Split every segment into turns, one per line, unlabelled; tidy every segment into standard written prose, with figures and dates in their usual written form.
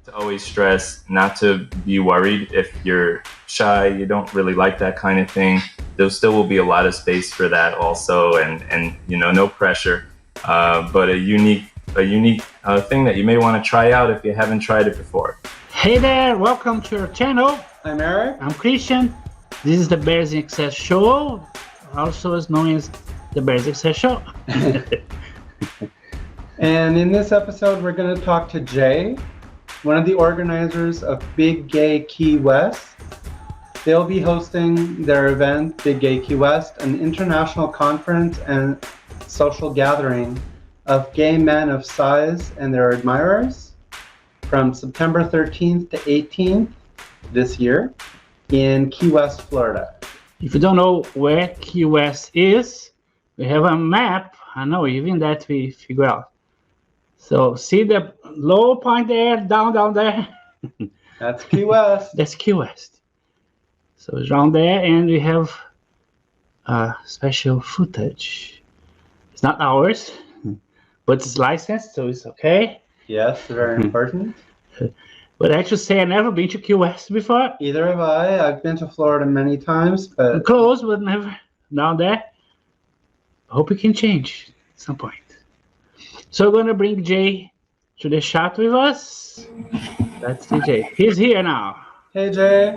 to always stress not to be worried if you're shy, you don't really like that kind of thing. There still will be a lot of space for that also, and no pressure, but a unique thing that you may want to try out if you haven't tried it before.
Hey there, welcome to our channel.
I'm Eric.
I'm Christian. This is the Bears in Excess Show, also as known as the Bears in Excess Show.
And in this episode, we're going to talk to Jay, one of the organizers of Big Gay Key West. They'll be hosting their event, Big Gay Key West, an international conference and social gathering of gay men of size and their admirers from September 13th to 18th this year in Key West, Florida.
If you don't know where Key West is, we have a map. I know, even that we figure out. So see the low point there, down there?
That's Key West.
That's Key West. So it's around there, and we have special footage. It's not ours, but it's licensed, so it's okay.
Yes, very important.
But I should say I've never been to Key West before.
Either have I. I've been to Florida many times, but...
Close, but never down there. Hope it can change at some point. So we're going to bring Jay to the shot with us. That's DJ. He's here now.
Hey, Jay.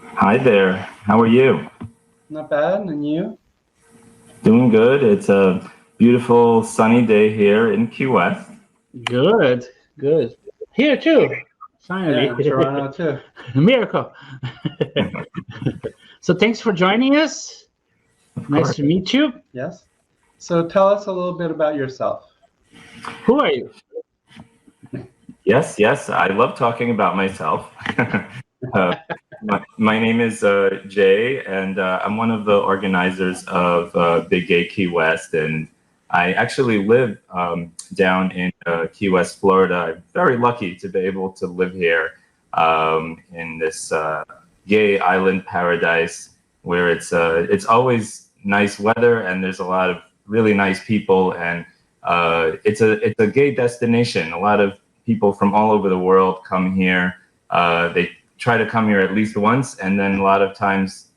Hi there. How are you?
Not bad. And you?
Doing good. It's a beautiful sunny day here in Key West.
Good. Here too. Finally.
Yeah, in Toronto too.
Miracle. So thanks for joining us. Nice to meet you.
Yes. So tell us a little bit about yourself.
Who are you?
Yes. I love talking about myself. My name is Jay, and I'm one of the organizers of Big Gay Key West, and I actually live down in Key West, Florida. I'm very lucky to be able to live here in this gay island paradise where it's always nice weather and there's a lot of really nice people, and it's a gay destination. A lot of people from all over the world come here. They try to come here at least once, and then a lot of times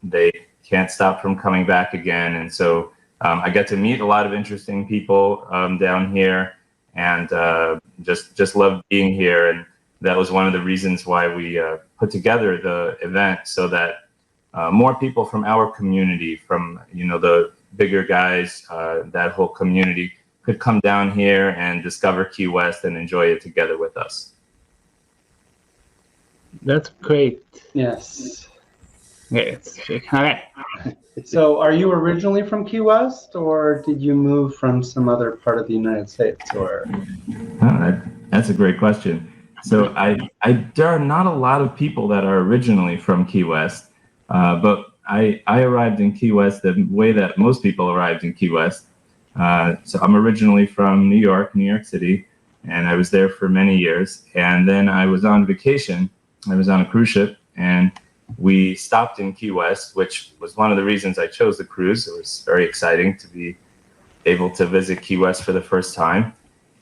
they can't stop from coming back again. And so I get to meet a lot of interesting people down here, and just love being here. And that was one of the reasons why we put together the event, so that more people from our community, from the bigger guys, that whole community, could come down here and discover Key West and enjoy it together with us.
That's great.
Yes.
Yes. Okay.
So are you originally from Key West, or did you move from some other part of the United States? Or
That's a great question. So there are not a lot of people that are originally from Key West, but I arrived in Key West the way that most people arrived in Key West. So I'm originally from New York City, and I was there for many years. And then I was on vacation. I was on a cruise ship, and we stopped in Key West, which was one of the reasons I chose the cruise. It was very exciting to be able to visit Key West for the first time.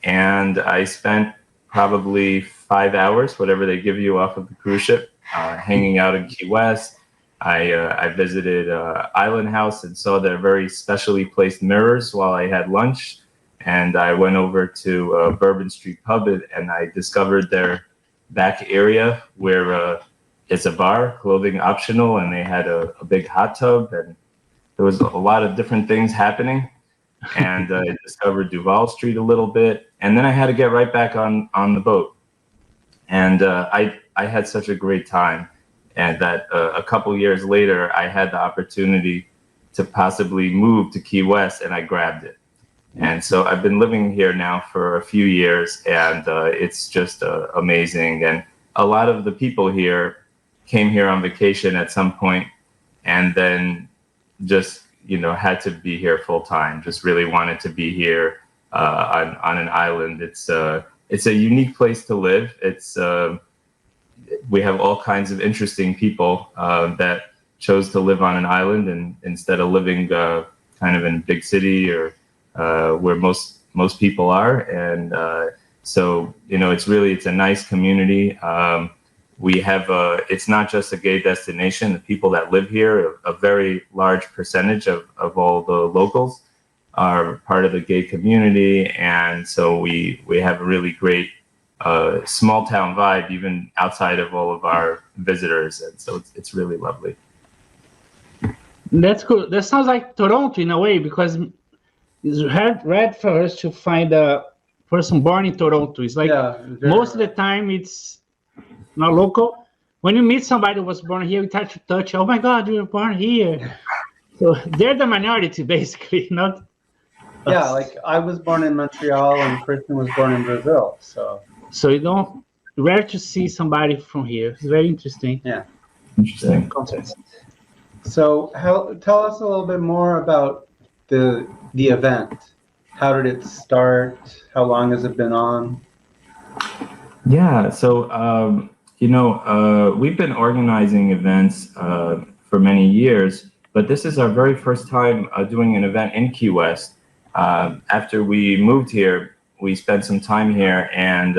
And I spent probably 5 hours, whatever they give you off of the cruise ship, hanging out in Key West. I visited Island House and saw their very specially placed mirrors while I had lunch. And I went over to Bourbon Street Pub, and I discovered their back area where it's a bar, clothing optional, and they had a big hot tub, and there was a lot of different things happening. And I discovered Duval Street a little bit, and then I had to get right back on the boat. And I had such a great time, and that a couple years later, I had the opportunity to possibly move to Key West, and I grabbed it. And so I've been living here now for a few years, and it's just amazing. And a lot of the people here came here on vacation at some point, and then just had to be here full time. Just really wanted to be here on an island. It's a unique place to live. We have all kinds of interesting people that chose to live on an island, and instead of living kind of in a big city or where most people are. And So, it's a nice community. We have, it's not just a gay destination. The people that live here, a very large percentage of all the locals are part of the gay community. And so we have a really great small town vibe, even outside of all of our visitors. And so it's really lovely.
That's cool. That sounds like Toronto in a way, because it's rare for us to find a person born in Toronto. It's like most of the time it's not local. When you meet somebody who was born here, you touch, oh my God, you were born here. So they're the minority, basically, not us.
Yeah, like I was born in Montreal and Kristen was born in Brazil. So
rare to see somebody from here. It's very interesting.
Yeah.
Interesting.
Contrast.
So tell us a little bit more about the event. How did it start? How long has it been on?
Yeah, so we've been organizing events for many years, but this is our very first time doing an event in Key West. After we moved here, we spent some time here and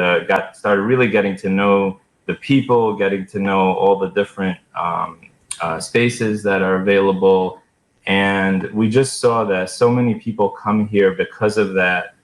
started really getting to know the people, getting to know all the different spaces that are available. And we just saw that so many people come here because of that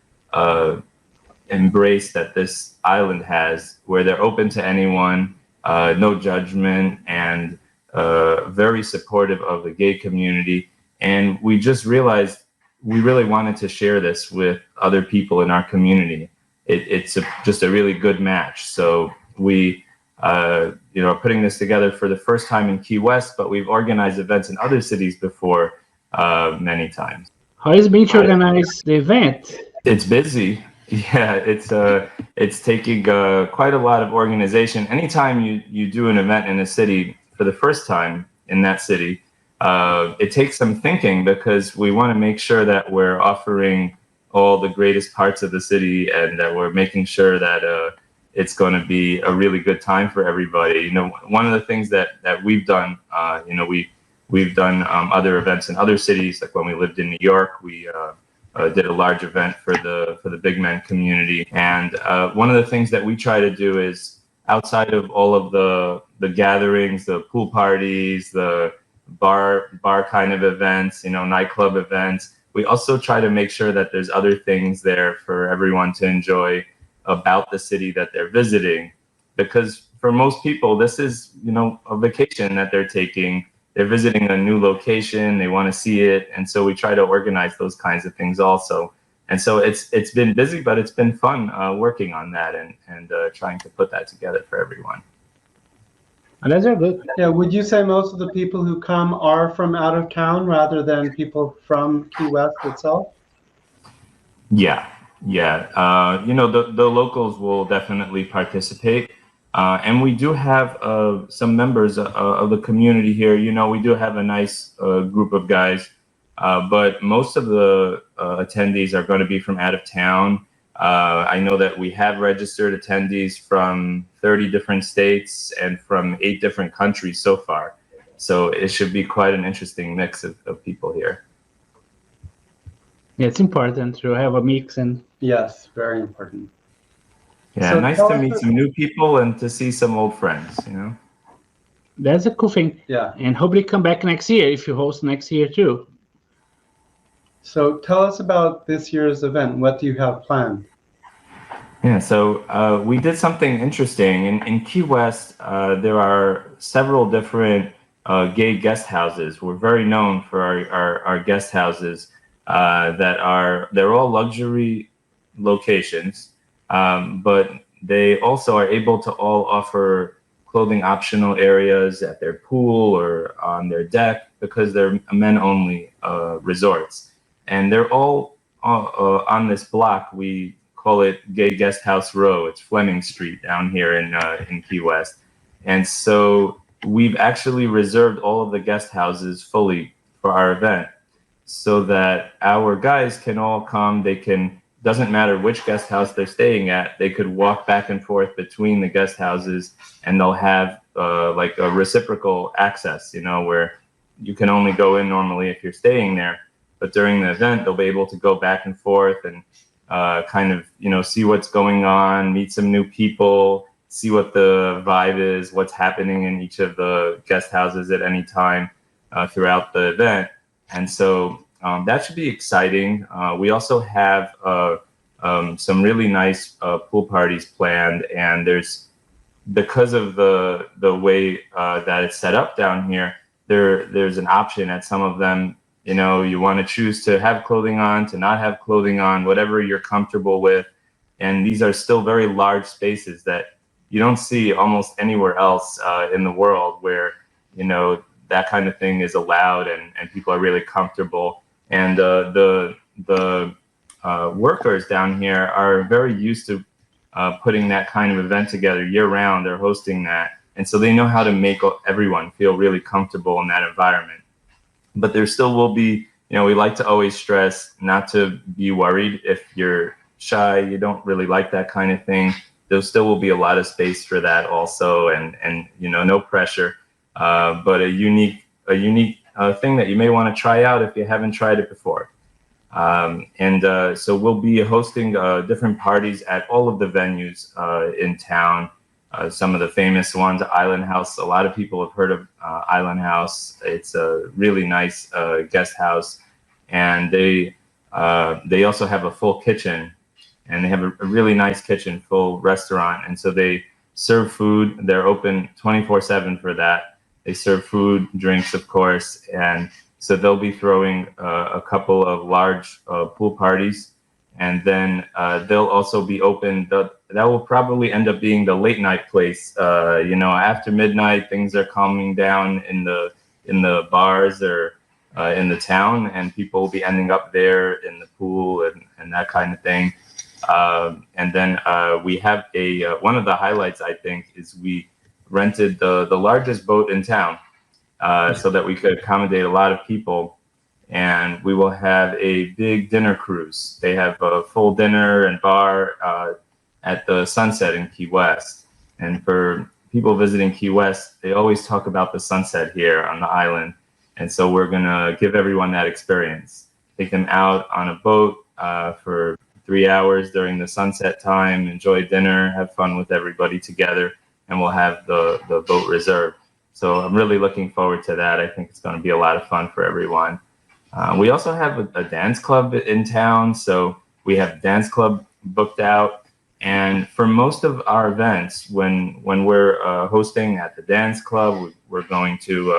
embrace that this island has, where they're open to anyone, no judgment, and very supportive of the gay community. And we just realized we really wanted to share this with other people in our community. It's just a really good match. So we are putting this together for the first time in Key West, but we've organized events in other cities before many times.
How is it been to organize the event?
It's busy. Yeah, it's taking quite a lot of organization. Anytime you do an event in a city for the first time in that city, it takes some thinking, because we want to make sure that we're offering all the greatest parts of the city and that we're making sure that it's going to be a really good time for everybody. One of the things that we've done, we've done other events in other cities, like when we lived in New York, we did a large event for the big men community. And one of the things that we try to do is, outside of all of the gatherings, the pool parties, the bar kind of events, nightclub events, we also try to make sure that there's other things there for everyone to enjoy about the city that they're visiting. Because for most people, this is, a vacation that they're taking. They're visiting a new location, they want to see it, and so we try to organize those kinds of things also. And so it's been busy, but it's been fun working on that and trying to put that together for everyone.
And that's good.
Yeah, would you say most of the people who come are from out of town rather than people from Key West itself?
Yeah. The locals will definitely participate. And we do have some members of the community here. We do have a nice group of guys, but most of the attendees are going to be from out of town. I know that we have registered attendees from 30 different states and from 8 different countries so far. So it should be quite an interesting mix of people here.
Yeah, it's important to have a mix. And
yes, very important.
Yeah, so nice to meet some new people and to see some old friends,
That's a cool thing.
Yeah.
And hopefully come back next year if you host next year too.
So tell us about this year's event. What do you have planned?
Yeah, so we did something interesting. In Key West, there are several different gay guest houses. We're very known for our guest houses they're all luxury locations, but they also are able to all offer clothing optional areas at their pool or on their deck, because they're men-only resorts. And they're all on this block. We call it Gay Guesthouse Row. It's Fleming Street down here in Key West. And so we've actually reserved all of the guest houses fully for our event, so that our guys can all come. Doesn't matter which guest house they're staying at, they could walk back and forth between the guest houses, and they'll have like a reciprocal access, where you can only go in normally if you're staying there. But during the event, they'll be able to go back and forth and kind of, see what's going on, meet some new people, see what the vibe is, what's happening in each of the guest houses at any time throughout the event. And so that should be exciting. We also have some really nice pool parties planned, and because of the way that it's set up down here, there's an option at some of them. You want to choose to have clothing on, to not have clothing on, whatever you're comfortable with. And these are still very large spaces that you don't see almost anywhere else in the world, where that kind of thing is allowed and people are really comfortable. And the workers down here are very used to putting that kind of event together year round. They're hosting that, and so they know how to make everyone feel really comfortable in that environment. But there still will be, we like to always stress not to be worried if you're shy, you don't really like that kind of thing. There still will be a lot of space for that also, and no pressure, but a unique thing that you may want to try out if you haven't tried it before. So we'll be hosting different parties at all of the venues in town. Some of the famous ones, Island House. A lot of people have heard of Island House. It's a really nice guest house, and they also have a full kitchen, and they have a really nice kitchen, full restaurant. And so they serve food. They're open 24/7 for that. They serve food, drinks, of course, and so they'll be throwing a couple of large pool parties, and then they'll also be open. That will probably end up being the late night place. After midnight, things are calming down in the bars or in the town, and people will be ending up there in the pool and that kind of thing. And then we have one of the highlights, I think, is we rented the largest boat in town. So that we could accommodate a lot of people, and we will have a big dinner cruise. They have a full dinner and bar at the Sunset in Key West. And for people visiting Key West, they always talk about the sunset here on the island. And so we're gonna give everyone that experience. Take them out on a boat for 3 hours during the sunset time, enjoy dinner, have fun with everybody together, and we'll have the boat reserved. So I'm really looking forward to that. I think it's going to be a lot of fun for everyone. We also have a dance club in town. So we have dance club booked out. And for most of our events, when we're hosting at the dance club, we're going to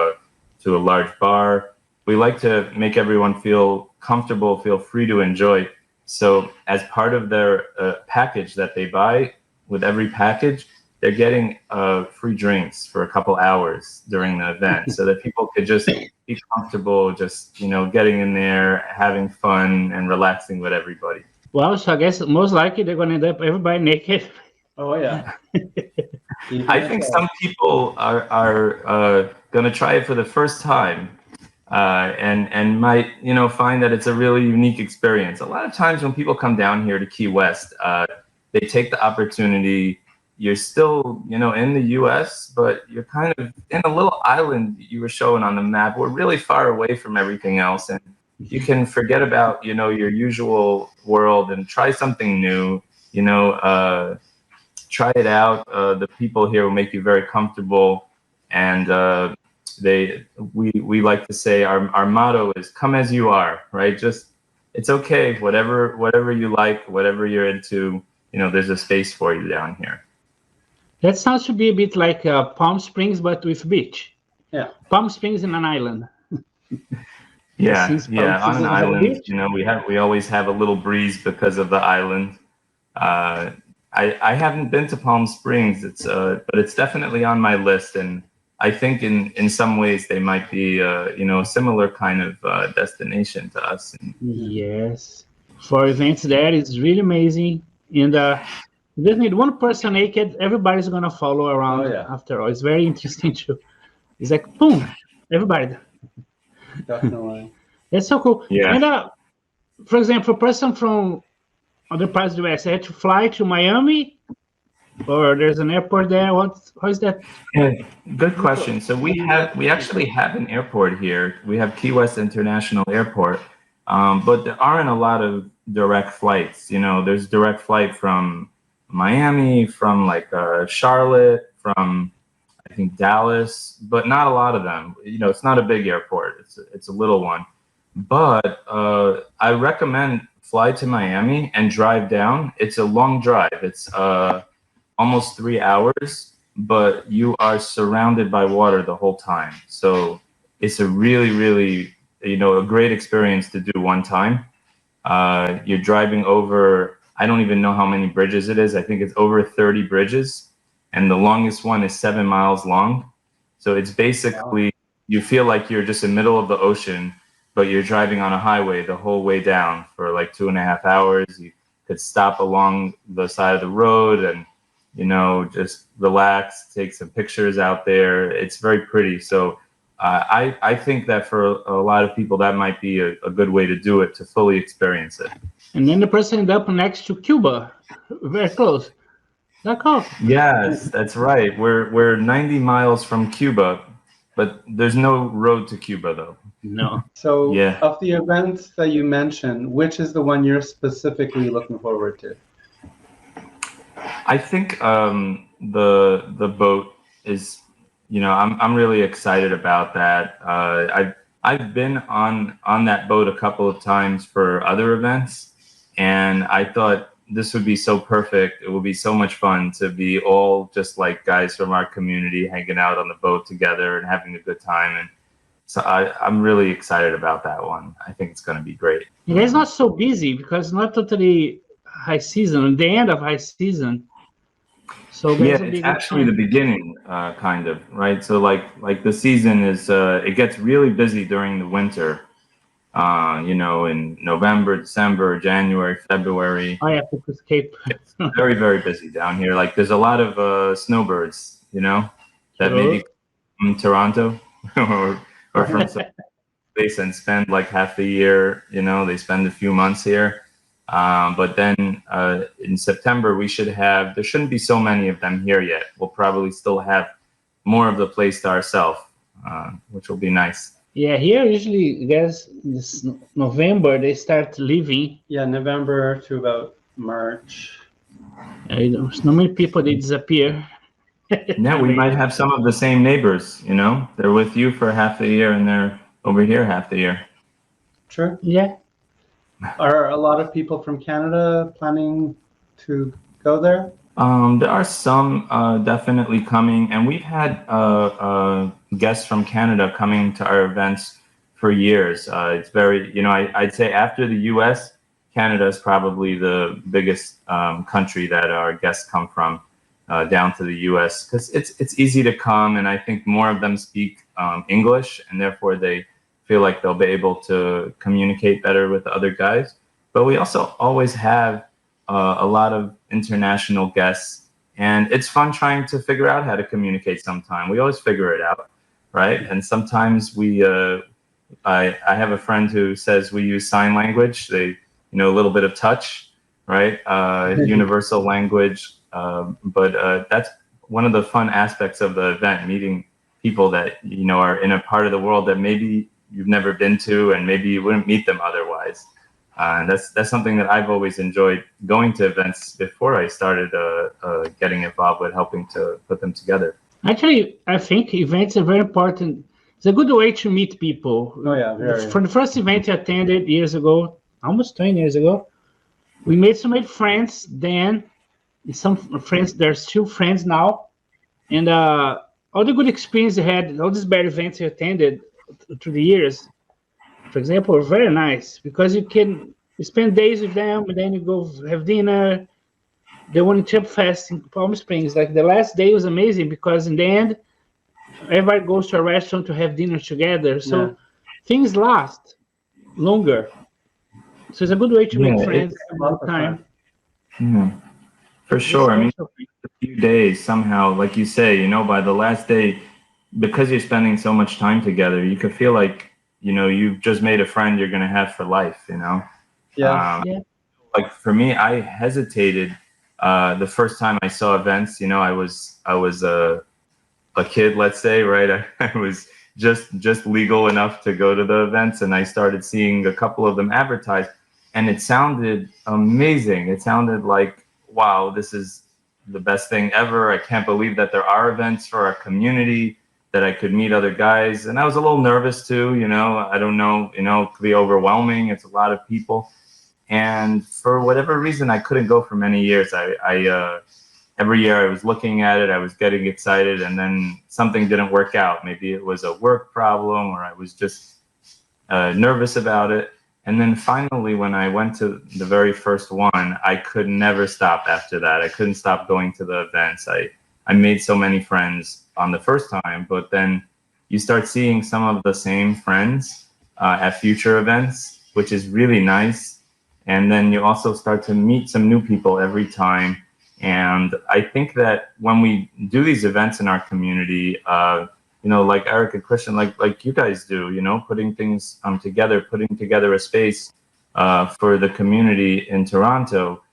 a large bar. We like to make everyone feel comfortable, feel free to enjoy. So as part of their package that they buy, with every package, they're getting free drinks for a couple hours during the event, so that people could just be comfortable, just getting in there, having fun, and relaxing with everybody.
Well, so I guess most likely they're gonna end up everybody naked.
Oh yeah.
I think some people are gonna try it for the first time, and might find that it's a really unique experience. A lot of times when people come down here to Key West, they take the opportunity. You're still, in the U.S., but you're kind of in a little island you were showing on the map. We're really far away from everything else, and you can forget about, your usual world and try something new. Try it out. The people here will make you very comfortable, and we like to say our motto is "Come as you are." Right? Just it's okay. Whatever you like, whatever you're into, there's a space for you down here.
That sounds to be a bit like Palm Springs, but with beach.
Yeah.
Palm Springs in an island.
Yeah, on an island, we always have a little breeze because of the island. I haven't been to Palm Springs, but it's definitely on my list, and I think in some ways they might be a similar kind of destination to us.
Yes, for events there is really amazing, and you just need one person naked, everybody's gonna follow around.
Oh, yeah.
After all, it's very interesting too. It's like boom, everybody.
Definitely.
That's so cool.
Yeah.
And for example, a person from other parts of the US, they had to fly to Miami, or there's an airport there. How is that?
Yeah, good question. So we actually have an airport here. We have Key West International Airport, but there aren't a lot of direct flights. There's direct flight from Miami, from like Charlotte, from I think Dallas, but not a lot of them. It's not a big airport. It's a little one. But I recommend fly to Miami and drive down. It's a long drive. It's almost 3 hours, but you are surrounded by water the whole time. So it's a really, really, a great experience to do one time. You're driving over, I don't even know how many bridges it is. I think it's over 30 bridges, and the longest one is 7 miles long. So it's basically, you feel like you're just in the middle of the ocean, but you're driving on a highway the whole way down for like 2.5 hours. You could stop along the side of the road and, just relax, take some pictures out there. It's very pretty. So I think that for a lot of people, that might be a good way to do it, to fully experience it.
And then the person ended up next to Cuba, very close. That close.
Yes, that's right. We're 90 miles from Cuba, but there's no road to Cuba, though.
No.
So,
Yeah.
Of the events that you mentioned, which is the one you're specifically looking forward to?
I think the boat is, I'm really excited about that. I've been on that boat a couple of times for other events, and I thought this would be so perfect. It would be so much fun to be all just like guys from our community hanging out on the boat together and having a good time. And so I'm really excited about that one. I think it's going to be great.
It's not so busy because it's not totally high season, the end of high season. So
yeah, it's actually the beginning, kind of, right? So like the season is, it gets really busy during the winter, in November, December, January, February.
I have to escape.
It's very, very busy down here. Like there's a lot of snowbirds, that maybe from Toronto or from some place and spend like half the year, they spend a few months here. But then in September, there shouldn't be so many of them here yet. We'll probably still have more of the place to ourselves, which will be nice.
Yeah, here usually, guys, this November, they start leaving.
Yeah, November to about March.
So many people, they disappear.
Yeah, we might have some of the same neighbors, They're with you for half the year and they're over here half the year.
True.
Yeah.
Are a lot of people from Canada planning to go there?
There are some definitely coming, and we've had guests from Canada coming to our events for years. It's very, I'd say after the U.S., Canada is probably the biggest country that our guests come from down to the U.S. because it's easy to come, and I think more of them speak English, and therefore they feel like they'll be able to communicate better with the other guys. But we also always have a lot of international guests, and it's fun trying to figure out how to communicate sometime. We always figure it out, right? And sometimes I have a friend who says we use sign language. They, a little bit of touch, right? Universal language. But that's one of the fun aspects of the event, meeting people that, are in a part of the world that maybe you've never been to, and maybe you wouldn't meet them otherwise. And that's something that I've always enjoyed going to events before I started getting involved with helping to put them together.
Actually, I think events are very important. It's a good way to meet people.
Oh, yeah, very.
For the first event I attended years ago, almost 20 years ago, we made so many friends then. Some friends, they're still friends now. And all the good experience I had, all these bad events I attended through the years, for example, are very nice because you spend days with them, and then you go have dinner. The one in Chub Fest in Palm Springs, like the last day was amazing because in the end, everybody goes to a restaurant to have dinner together. So things last longer. So it's a good way to make friends all the time.
For sure. I mean, a few days somehow, like you say, by the last day, because you're spending so much time together, you could feel like, you've just made a friend you're going to have for life,
Yeah.
Like for me, I hesitated the first time I saw events. I was a kid, let's say, right? I was just legal enough to go to the events, and I started seeing a couple of them advertised. and it sounded amazing. It sounded like, wow, this is the best thing ever. I can't believe that there are events for our community, that I could meet other guys. And I was a little nervous too, you know, I don't know, you know, it could be overwhelming. It's a lot of people. And for whatever reason, I couldn't go for many years. Every year I was looking at it, I was getting excited, and then something didn't work out. Maybe it was a work problem, or I was just nervous about it. And then finally, when I went to the very first one, I could never stop after that. I couldn't stop going to the events. I made so many friends on the first time, but then you start seeing some of the same friends at future events, which is really nice. And then you also start to meet some new people every time. And I think that when we do these events in our community, you know, like Eric and Christian, like you guys do, you know, putting things together, putting together a space for the community in Toronto,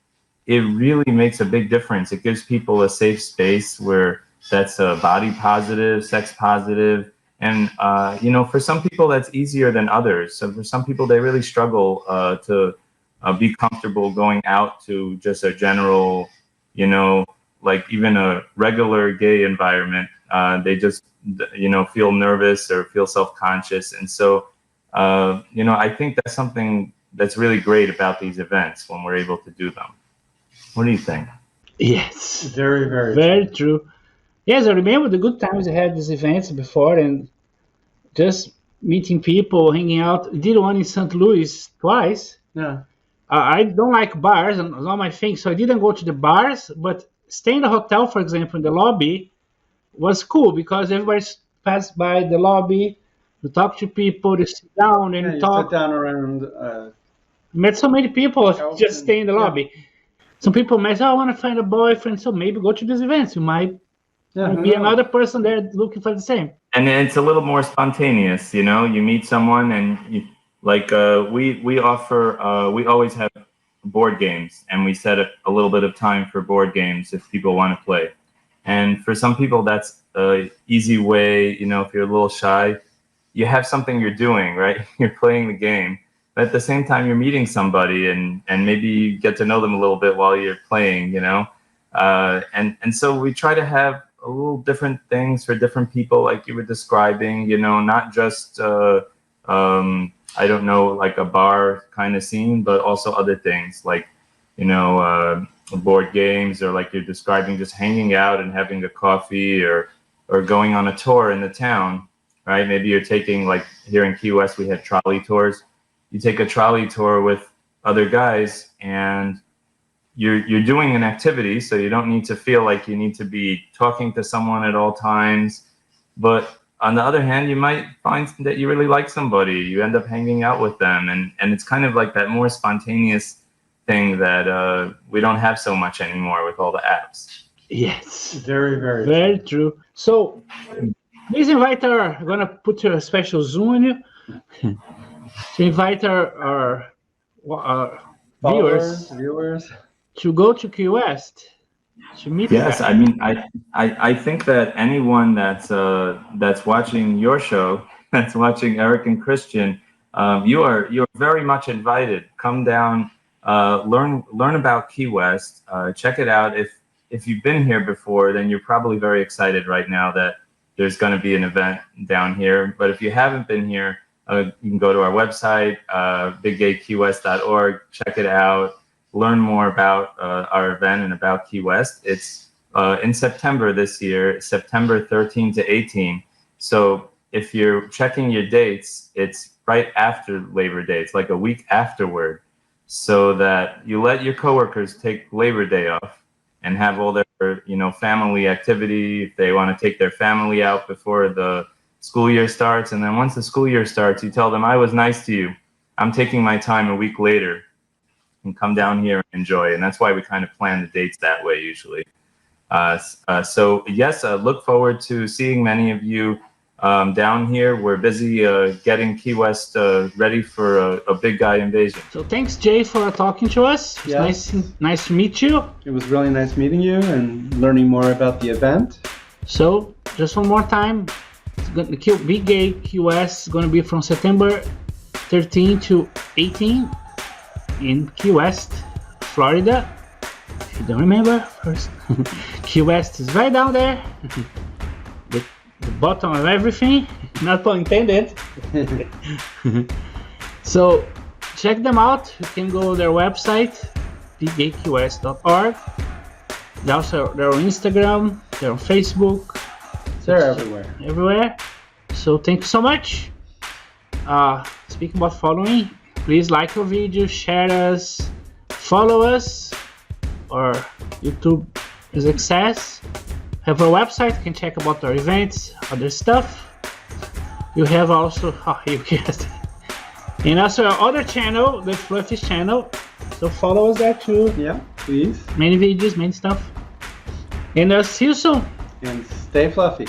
it really makes a big difference. It gives people a safe space where that's body positive, sex positive. And, you know, for some people that's easier than others. So for some people, they really struggle to be comfortable going out to just a general, you know, like even a regular gay environment. They just, you know, feel nervous or feel self-conscious. And so, you know, I think that's something that's really great about these events when we're able to do them. What do you think?
Yes.
Very, very,
Very true. Yes, I remember the good times I had these events before, and just meeting people, hanging out. I did one in St. Louis twice.
Yeah.
I don't like bars, and it's not my thing, so I didn't go to the bars, but staying in the hotel, for example, in the lobby was cool because everybody passed by the lobby to talk to people, to sit down and
You
talk.
sit down around.
Met so many people
Couch
just
and-
stay in the lobby. Some people might say, I want to find a boyfriend, so maybe go to these events. You might
Yeah, who
be
knows?
another person there looking for the same.
And it's a little more spontaneous, you know, you meet someone and you, like we offer, we always have board games, and we set a little bit of time for board games if people want to play. And for some people, that's an easy way, you know, if you're a little shy, you have something you're doing, right? You're playing the game, but at the same time, you're meeting somebody and maybe you get to know them a little bit while you're playing, you know? And so we try to have a little different things for different people, like you were describing, you know, not just, I don't know, like a bar kind of scene, but also other things like, you know, board games, or like you're describing, just hanging out and having a coffee, or going on a tour in the town, right? Maybe you're taking, like here in Key West, we had trolley tours. You take a trolley tour with other guys and you're doing an activity, so you don't need to feel like you need to be talking to someone at all times. But on the other hand, you might find that you really like somebody. You end up hanging out with them, and it's kind of like that more spontaneous thing that we don't have so much anymore with all the apps.
Yes.
Very, very,
Very true. So please invite I'm going to put a special Zoom on you to invite our
viewers.
To go to Key West to meet.
Yes, I mean, I think that anyone that's watching your show, that's watching Eric and Christian, you're very much invited. Come down, learn about Key West, check it out. If you've been here before, then you're probably very excited right now that there's going to be an event down here. But if you haven't been here, you can go to our website, biggaykeywest.org, check it out. Learn more about our event and about Key West. It's in September this year, September 13 to 18. So if you're checking your dates, it's right after Labor Day. It's like a week afterward, so that you let your coworkers take Labor Day off and have all their, you know, family activity. If they want to take their family out before the school year starts, and then once the school year starts, you tell them, I was nice to you. I'm taking my time a week later, and come down here and enjoy. And that's why we kind of plan the dates that way usually. So yes, look forward to seeing many of you down here. We're busy getting Key West ready for a big guy invasion.
So thanks, Jay, for talking to us.
Yes.
Nice to meet you.
It was really nice meeting you and learning more about the event.
So just one more time, the Big Gay Key West is going to be from September 13 to 18. in Key West, Florida. If you don't remember, first, Key West is right down there, the bottom of everything, not pun intended. So check them out. You can go to their website, biggaykeywest.org. They're on Instagram, they're on Facebook.
They're everywhere.
Everywhere. So thank you so much. Speaking about following, please like our video, share us, follow us. Our YouTube is access. Have our website, you can check about our events, other stuff. You have also and also our other channel, the FLUFFIES channel. So follow us there too.
Yeah, please.
Many videos, many stuff. And see you soon.
And stay fluffy.